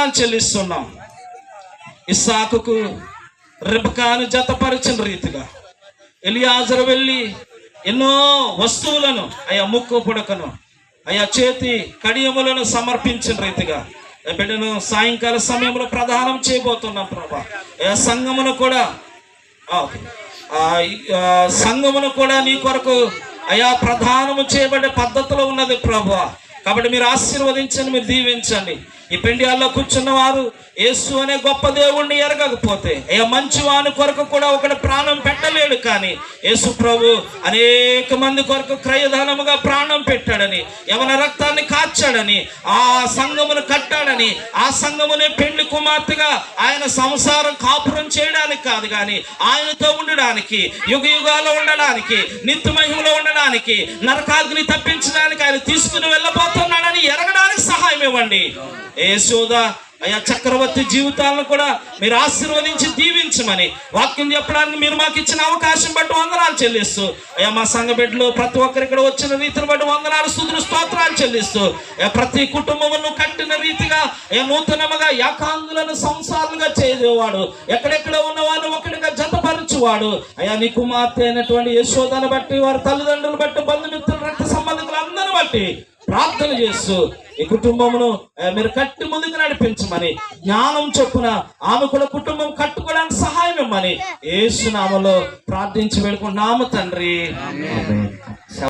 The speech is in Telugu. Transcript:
వందనాలు చెల్లిస్తున్నాం. ఇస్సాకుకు రిబకాను జతపరిచిన రీతిగా ఎలియాజరు వెళ్ళి ఎన్నో వస్తువులను అయా ముక్కు పుడకను అయా చేతి కడియములను సమర్పించిన రీతిగా బిడ్డను సాయంకాల సమయంలో ప్రదానం చేయబోతున్నాం ప్రభా. సంఘమును కూడా నీ కొరకు అయా ప్రధానము చేయబడే పద్ధతిలో ఉన్నది ప్రభా. కాబట్టి మీరు ఆశీర్వదించండి, మీరు దీవించండి. ఈ పెండియాల్లో కూర్చున్న వారు యేసు అనే గొప్ప దేవుణ్ణి ఎరగకపోతే అయ్యా మంచివాని కొరకు కూడా ఒకటి ప్రాణం పెట్టలేడు. కానీ యేసు ప్రభు అనేక మంది కొరకు క్రయధనముగా ప్రాణం పెట్టాడని, యవన రక్తాన్ని కాచాడని, ఆ సంఘమును కట్టాడని, ఆ సంఘమునే పెండ్లి కుమార్తెగా ఆయన సంసారం కాపురం చేయడానికి కాదు కానీ ఆయనతో ఉండడానికి, యుగ యుగాల్లో ఉండడానికి, నిత్య మహిమలో ఉండడానికి, నరకాగ్ని తప్పించడానికి ఆయన తీసుకుని వెళ్ళబోతున్నాడని ఎరగడానికి సహాయం ఇవ్వండి. యేసోదా అయ్యా చక్రవర్తి జీవితాలను కూడా మీరు ఆశీర్వదించి దీవించమని వాక్యం చెప్పడానికి మీరు మాకు ఇచ్చిన అవకాశం బట్టి వందనాలు చెల్లిస్తూ అయ్యా మా సంఘ బిడ్డలు ప్రతి ఒక్కరు ఇక్కడ వచ్చిన రీతిని బట్టి వందనాలు స్తుతులు స్తోత్రాలు చెల్లిస్తూ ప్రతి కుటుంబమును కట్టిన రీతిగా నూతనముగా ఏకాంగులను సంసారులుగా చేసేవాడు, ఎక్కడెక్కడ ఉన్నవాడు ఒకటిగా జతపరచువాడు అయ్యా నీ కుమార్తె అయినటువంటి యశోదను బట్టి, వారి తల్లిదండ్రులు బట్టి, బంధుమిత్రులు, రక్త సంబంధికులు అందరిని బట్టి ప్రార్థన చేస్తూ ఈ కుటుంబమును మీరు కట్టి ముందుకు నడిపించమని, జ్ఞానం చొప్పున ఆమె కూడా కుటుంబం కట్టుకోవడానికి సహాయం ఇవ్వమని యేసు నామములో ప్రార్థించి వేడుకుంటున్నాము తండ్రి.